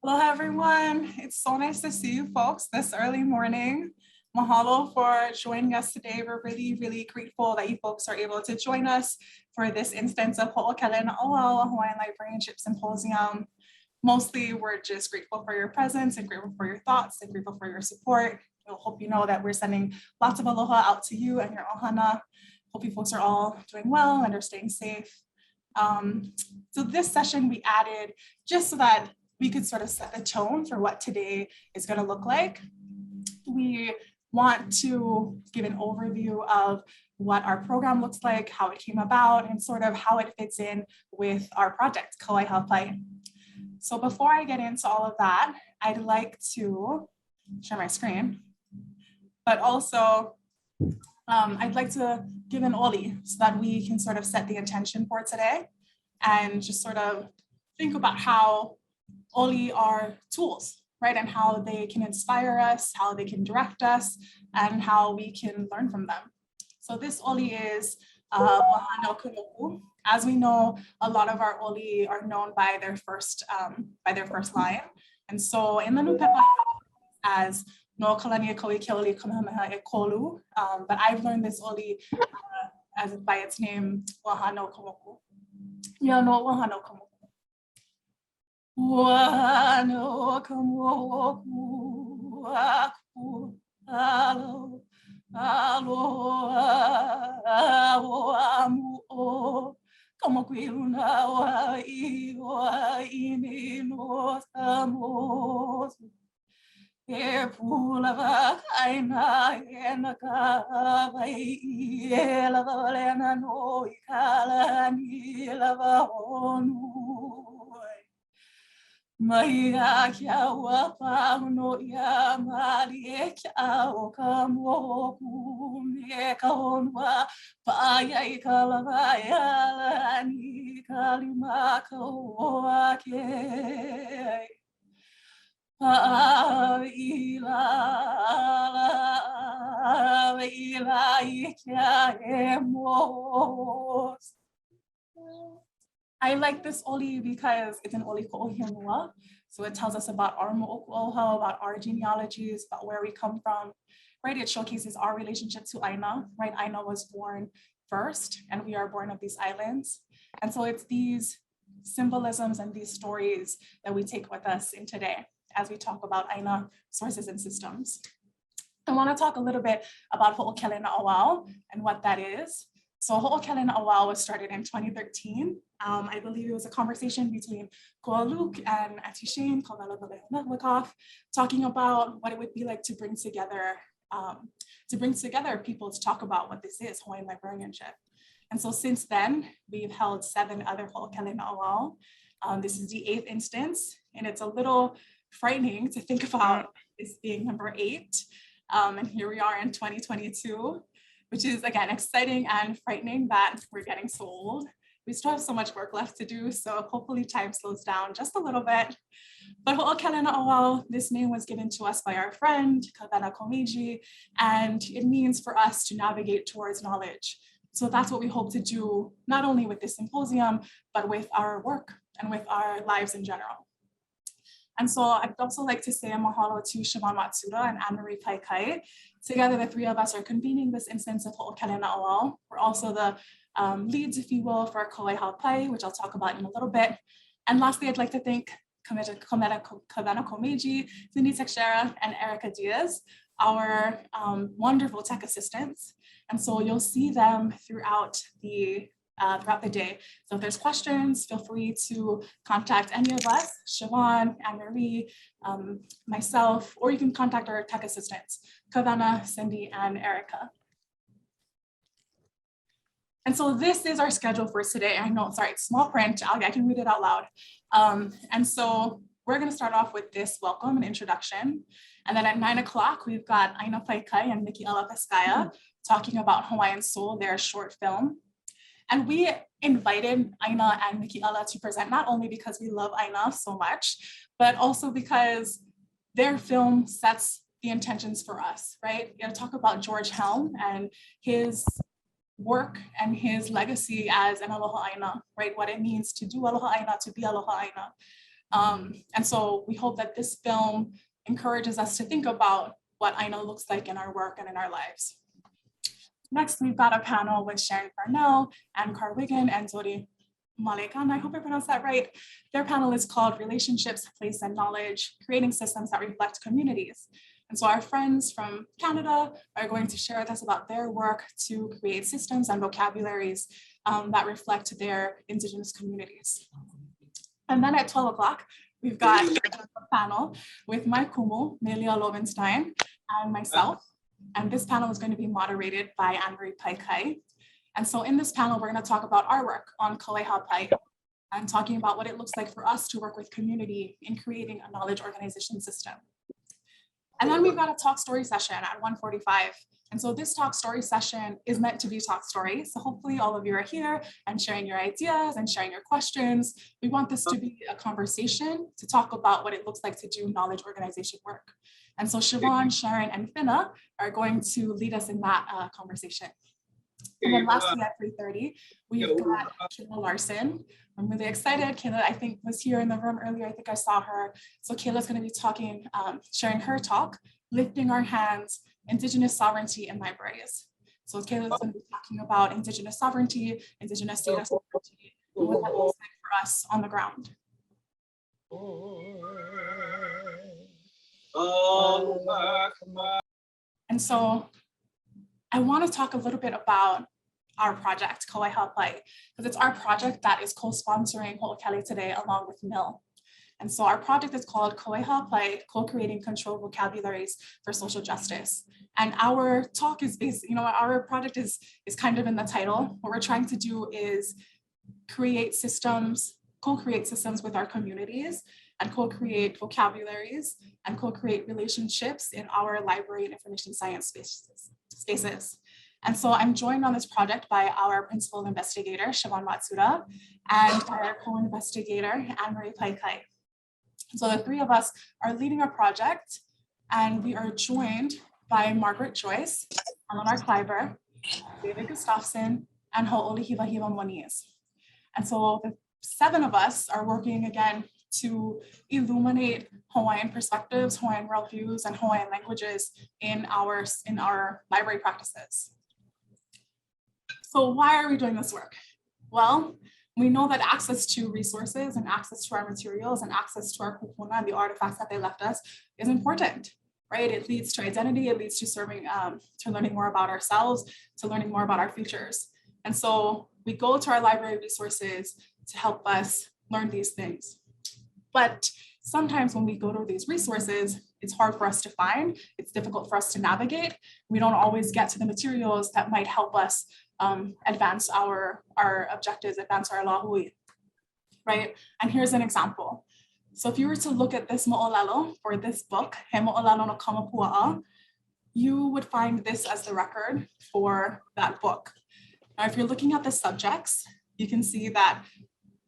Hello, everyone. It's so nice to see you folks this early morning. Mahalo for joining us today. We're really, really grateful that you folks are able to join us for this instance of Hoʻokele Naʻauao, Hawaiian Librarianship Symposium. Mostly, we're just grateful for your presence and grateful for your thoughts and grateful for your support. We hope you know that we're sending lots of aloha out to you and your ohana. Hope you folks are all doing well and are staying safe. So this session we added just so that we could sort of set the tone for what today is going to look like. We want to give an overview of what our program looks like, how it came about, and sort of how it fits in with our project, Ka Wai Hāpai. So before I get into all of that, I'd like to share my screen, but also I'd like to give an oli so that we can sort of set the intention for today and just sort of think about how oli are tools, right? And how they can inspire us, how they can direct us, and how we can learn from them. So this oli is wahānau kumoku. As we know, a lot of our oli are known by their first line. And so in the Nupepa as no kalania kawi keoli kamehameha e kolu, but I've learned this oli as by its name, wahānau kumoku. Ya no wahānau kumoku. Wahānau kumoku aku alo alo amu o kumoku iluna wa I wa ʻImi no samosu. E pula ʻāina e na Ka Waiʻi e lava Welina no I kalani lava honu. Mai a kia ua pahuno ia mali e kia o ka moku me ka honua paia I ka lava e alani ka lima ka oa ke. Ila I kia e mos. I like this oli because it's an oli koʻohianua. So it tells us about our moʻokuʻoha, about our genealogies, about where we come from, right? It showcases our relationship to ʻAina, right? ʻAina was born first and we are born of these islands. And so it's these symbolisms and these stories that we take with us in today as we talk about ʻAina sources and systems. I want to talk a little bit about Hoʻokele Naʻauao and what that is. So Hoʻokele Naʻauao was started in 2013. I believe it was a conversation between Koa Luke and Auntie Shane, talking about what it would be like to bring together people to talk about what this is, Hawaiian librarianship. And so since then, we've held 7 other Hoʻokele Naʻauao. This is the 8th instance, and it's a little frightening to think about this being number 8. And here we are in 2022. Which is, again, exciting and frightening that we're getting so old. We still have so much work left to do, so hopefully time slows down just a little bit. But Hoʻokele Naʻauao, this name was given to us by our friend, Kavena Komiji, and it means for us to navigate towards knowledge. So that's what we hope to do, not only with this symposium, but with our work and with our lives in general. And so I'd also like to say a mahalo to Siobhan Matsuda and Anne-Marie Kaikai. Together, the 3 of us are convening this instance of Hoʻokele Naʻauao. We're also the leads, if you will, for Ka Wai Hāpai, which I'll talk about in a little bit. And lastly, I'd like to thank Kavena Komeji, Cindy Teixeira, and Erica Diaz, our wonderful tech assistants. And so you'll see them throughout the day. So if there's questions, feel free to contact any of us, Siobhan, Anne-Marie, myself, or you can contact our tech assistants, Kavena, Cindy, and Erica. And so this is our schedule for today. I know, sorry, it's small print. I can read it out loud. And so we're going to start off with this welcome and introduction. And then at 9 o'clock, we've got Aina Paikai and Mikiela Pescaya talking about Hawaiian Soul, their short film. And we invited Aina and Mikiela to present, not only because we love Aina so much, but also because their film sets the intentions for us, right? We're gonna talk about George Helm and his work and his legacy as an aloha aina, right? What it means to do aloha aina, to be aloha aina. And so we hope that this film encourages us to think about what ʻAina looks like in our work and in our lives. Next, we've got a panel with Sharon Farnell, Ann Carwigan, and Zori Malekan, I hope I pronounced that right. Their panel is called Relationships, Place, and Knowledge, Creating Systems that Reflect Communities. And so our friends from Canada are going to share with us about their work to create systems and vocabularies that reflect their Indigenous communities. And then at 12 o'clock, we've got a panel with my kumu, Melia Lovenstein, and myself. And this panel is going to be moderated by Anne-Marie Paikai. And so in this panel, we're going to talk about our work on Ka Wai Hāpai and talking about what it looks like for us to work with community in creating a knowledge organization system. And then we've got a talk story session at 1:45. And so this talk story session is meant to be talk story. So hopefully all of you are here and sharing your ideas and sharing your questions. We want this to be a conversation to talk about what it looks like to do knowledge organization work. And so Siobhan, Sharon, and Finna are going to lead us in that conversation. And then lastly at 3:30, we've got Kayla Larson. I'm really excited. Kayla, I think, was here in the room earlier. I think I saw her. So Kayla's going to be talking, sharing her talk, Lifting Our Hands, Indigenous Sovereignty in Libraries. So Kayla's going to be talking about Indigenous sovereignty, Indigenous data sovereignty, and what that looks like for us on the ground. And so I want to talk a little bit about our project, Ka Wai Hāpai, because it's our project that is co-sponsoring Ho'okele today along with MIL. And so our project is called Ka Wai Hāpai, Co-Creating Controlled Vocabularies for Social Justice. And our talk is based, our project is kind of in the title. What we're trying to do is create systems, co-create systems with our communities and co-create vocabularies and co-create relationships in our library and information science spaces. And so I'm joined on this project by our principal investigator, Siobhan Matsuda, and our co-investigator, Anne-Marie Paikai. So the three of us are leading our project, and we are joined by Margaret Joyce, Eleanor Kleiber, David Gustafson, and Ho'olihiwahiwa Moniz. And so the seven of us are working again to illuminate Hawaiian perspectives, Hawaiian worldviews, and Hawaiian languages in our library practices. So why are we doing this work? Well, we know that access to resources and access to our materials and access to our kupuna and the artifacts that they left us is important, right? It leads to identity, it leads to to learning more about ourselves, to learning more about our futures. And so we go to our library resources to help us learn these things. But sometimes when we go to these resources, it's hard for us to find, it's difficult for us to navigate. We don't always get to the materials that might help us advance our objectives, advance our lahui, right? And here's an example. So if you were to look at this mo'olelo for this book, He Mo'olelo no Kamapua'a, you would find this as the record for that book. Now, if you're looking at the subjects, you can see that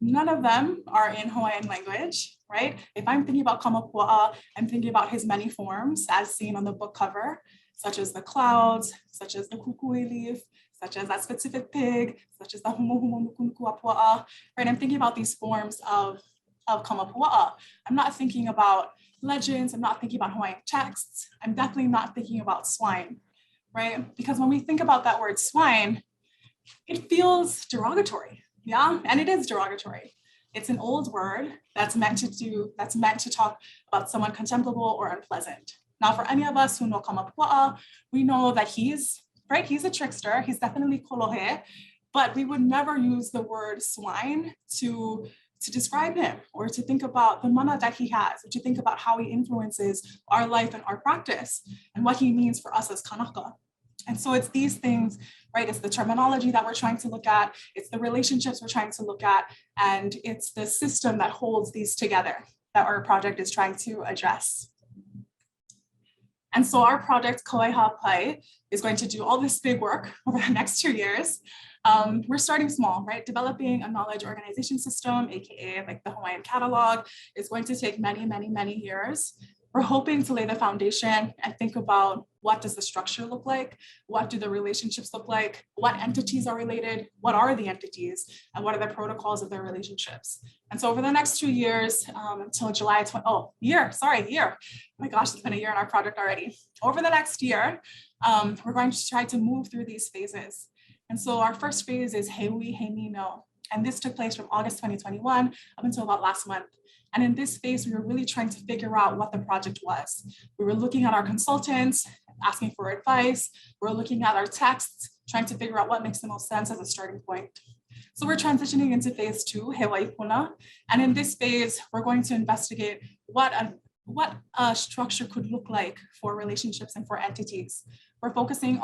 none of them are in Hawaiian language, right? If I'm thinking about Kamapua'a, I'm thinking about his many forms as seen on the book cover, such as the clouds, such as the kukui leaf, such as that specific pig, such as the humuhumu nukunukuapua'a, right? I'm thinking about these forms of Kamapua'a. I'm not thinking about legends, I'm not thinking about Hawaiian texts, I'm definitely not thinking about swine, right? Because when we think about that word swine, it feels derogatory. Yeah, and it is derogatory. It's an old word that's meant to talk about someone contemptible or unpleasant. Now, for any of us who know Kamapua'a, we know that he's a trickster. He's definitely kolohe, but we would never use the word swine to describe him or to think about the mana that he has, or to think about how he influences our life and our practice and what he means for us as Kanaka. And so it's these things, right? It's the terminology that we're trying to look at. It's the relationships we're trying to look at. And it's the system that holds these together that our project is trying to address. And so our project, Ka Wai Hāpai, is going to do all this big work over the next 2 years. We're starting small, right? Developing a knowledge organization system, AKA like the Hawaiian catalog, is going to take many, many, many years. We're hoping to lay the foundation and think about What does the structure look like? What do the relationships look like? What entities are related? What are the entities? And what are the protocols of their relationships? And so over the next 2 years, until July 20, year. Oh my gosh, it's been a year in our project already. Over the next year, we're going to try to move through these phases. And so our first phase is Hewi Heimi No. And this took place from August 2021 up until about last month. And in this phase, we were really trying to figure out what the project was. We were looking at our consultants, asking for advice. We're looking at our texts, trying to figure out what makes the most sense as a starting point. So we're transitioning into phase 2, Hawaii Puna. And in this phase, we're going to investigate what a structure could look like for relationships and for entities. We are focusing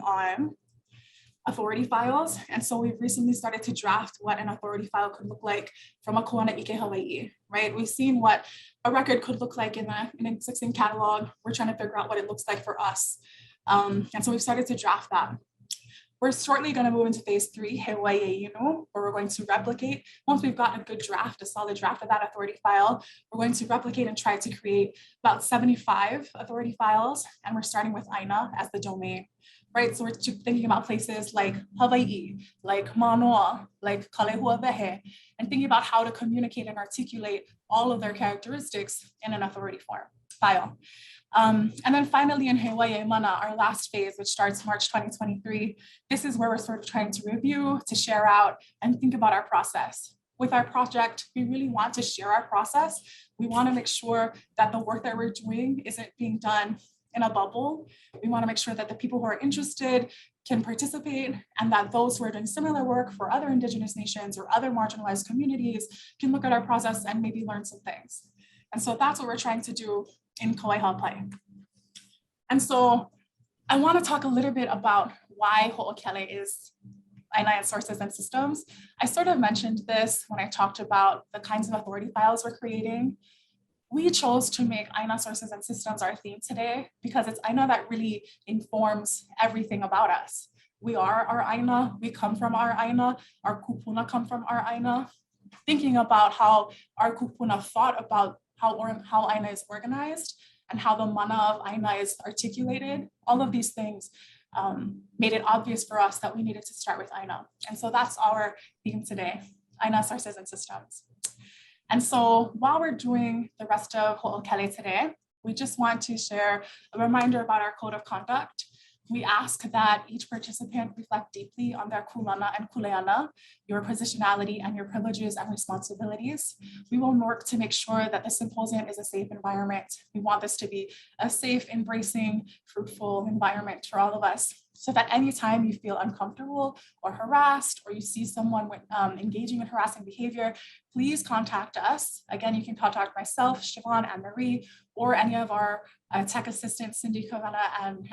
on authority files. And so we've recently started to draft what an authority file could look like from a Koana Ike Hawaii, right? We've seen what a record could look like in an existing catalog. We're trying to figure out what it looks like for us. And so we've started to draft that. We're shortly going to move into phase 3, Hawaii, where we're going to replicate. Once we've got a good draft, a solid draft of that authority file, we're going to replicate and try to create about 75 authority files. And we're starting with ʻAina as the domain, right? So we're thinking about places like Hawaii, like Manoa, like Kalehuawehe, and thinking about how to communicate and articulate all of their characteristics in an authority file. And then finally in Hawaii Mana, our last phase, which starts March 2023, this is where we're sort of trying to review, to share out, and think about our process. With our project, we really want to share our process. We want to make sure that the work that we're doing isn't being done in a bubble. We want to make sure that the people who are interested can participate, and that those who are doing similar work for other Indigenous nations or other marginalized communities can look at our process and maybe learn some things. And so that's what we're trying to do in Ka Wai Hāpai. And so I want to talk a little bit about why Ho'okele is ʻAina and sources and systems. I sort of mentioned this when I talked about the kinds of authority files we're creating. We chose to make ʻAina sources and systems our theme today because it's ʻAina that really informs everything about us. We are our ʻAina, we come from our ʻAina, our kupuna come from our ʻAina. Thinking about how our kupuna thought about how ʻAina is organized and how the mana of ʻAina is articulated, all of these things made it obvious for us that we needed to start with ʻAina. And so that's our theme today, ʻAina sources and systems. And so while we're doing the rest of Ho'okele today, we just want to share a reminder about our code of conduct. We ask that each participant reflect deeply on their kulana and kuleana, your positionality and your privileges and responsibilities. We will work to make sure that the symposium is a safe environment. We want this to be a safe, embracing, fruitful environment for all of us, so that anytime you feel uncomfortable or harassed, or you see someone engaging in harassing behavior, please contact us. Again, you can contact myself, Siobhan, and Marie, or any of our tech assistants, Cindy, Kavana, and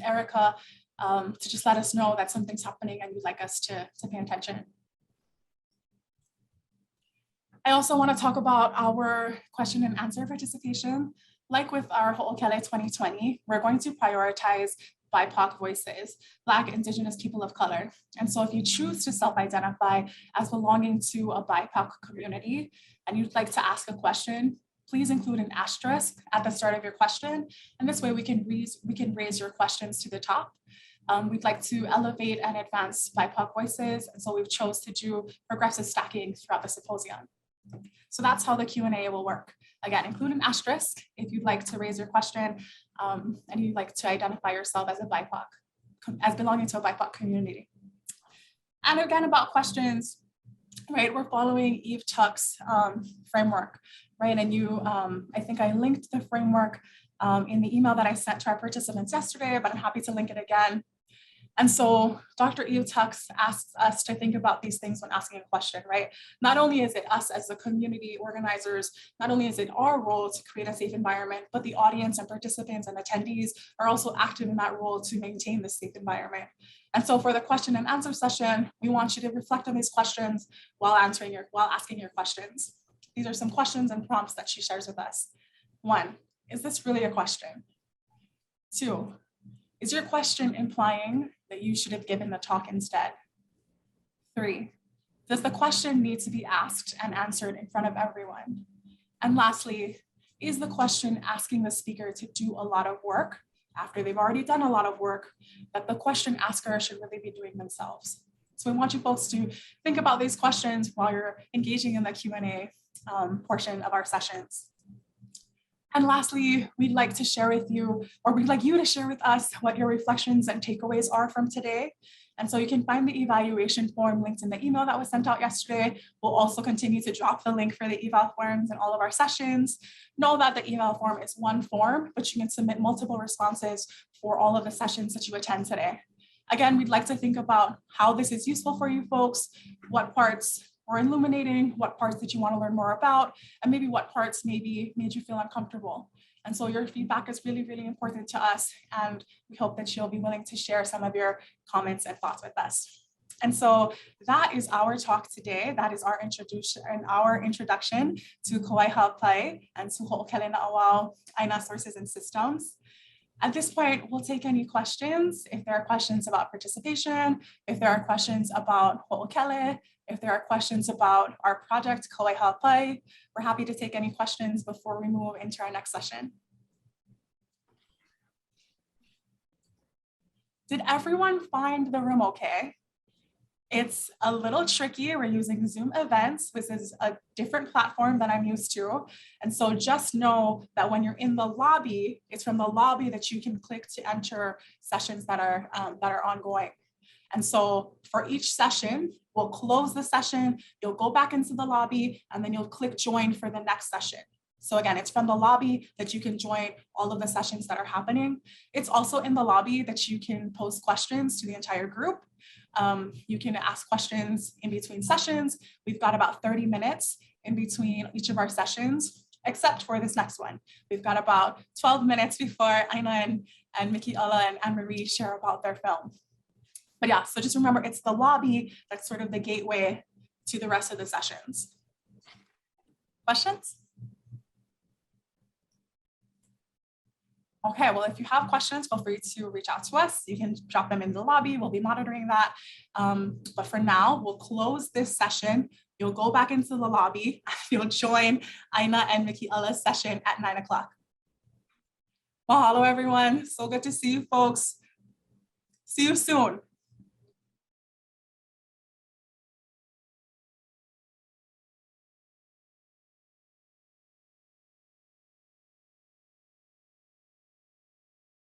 Erica, to just let us know that something's happening and you'd like us to pay attention. I also want to talk about our question and answer participation. Like with our Ho'okele 2020, we're going to prioritize BIPOC voices, Black, Indigenous, people of color. And so if you choose to self-identify as belonging to a BIPOC community and you'd like to ask a question, please include an asterisk at the start of your question. And this way we can raise your questions to the top. We'd like to elevate and advance BIPOC voices. And so we've chose to do progressive stacking throughout the symposium. So that's how the Q&A will work. Again, include an asterisk if you'd like to raise your question and you'd like to identify yourself as a BIPOC, as belonging to a BIPOC community. And again, about questions, right? We're following Eve Tuck's framework, right? And I think I linked the framework in the email that I sent to our participants yesterday, but I'm happy to link it again. And so Dr. Eve Tuck asks us to think about these things when asking a question, right? Not only is it us as the community organizers, not only is it our role to create a safe environment, but the audience and participants and attendees are also active in that role to maintain this safe environment. And so for the question and answer session, we want you to reflect on these questions while asking your questions. These are some questions and prompts that she shares with us. 1, is this really a question? 2, is your question implying that you should have given the talk instead? 3, does the question need to be asked and answered in front of everyone? And lastly, is the question asking the speaker to do a lot of work after they've already done a lot of work that the question asker should really be doing themselves? So we want you folks to think about these questions while you're engaging in the Q&A portion of our sessions. And lastly, we'd like to share with you, or we'd like you to share with us what your reflections and takeaways are from today. And so you can find the evaluation form linked in the email that was sent out yesterday. We'll also continue to drop the link for the eval forms in all of our sessions. Know that the eval form is one form, but you can submit multiple responses for all of the sessions that you attend today. Again, we'd like to think about how this is useful for you folks, what parts were illuminating, what parts that you want to learn more about, and maybe what parts maybe made you feel uncomfortable. And so your feedback is really, really important to us. And we hope that you'll be willing to share some of your comments and thoughts with us. And so that is our talk today. That is our introduction to Ka Wai Hāpai and to Hoʻokele Naʻauao, ʻAina sources and systems. At this point, we'll take any questions. If there are questions about participation, if there are questions about Hoʻokele, if there are questions about our project, Ka Wai Hāpai, we're happy to take any questions before we move into our next session. Did everyone find the room okay? It's a little tricky. We're using Zoom events. This is a different platform than I'm used to. And so just know that when you're in the lobby, it's from the lobby that you can click to enter sessions that are ongoing. And so for each session, we'll close the session, you'll go back into the lobby, and then you'll click join for the next session. So again, it's from the lobby that you can join all of the sessions that are happening. It's also in the lobby that you can pose questions to the entire group. You can ask questions in between sessions. We've got about 30 minutes in between each of our sessions, except for this next one. We've got about 12 minutes before ʻAina and Mikiʻala and Anne-Marie share about their film. But yeah, so just remember, it's the lobby that's sort of the gateway to the rest of the sessions. Questions? Okay, well, if you have questions, feel free to reach out to us. You can drop them in the lobby. We'll be monitoring that. But for now, we'll close this session. You'll go back into the lobby. You'll join ʻAina and Mikiʻala's session at 9 o'clock. Mahalo, everyone. So good to see you folks. See you soon.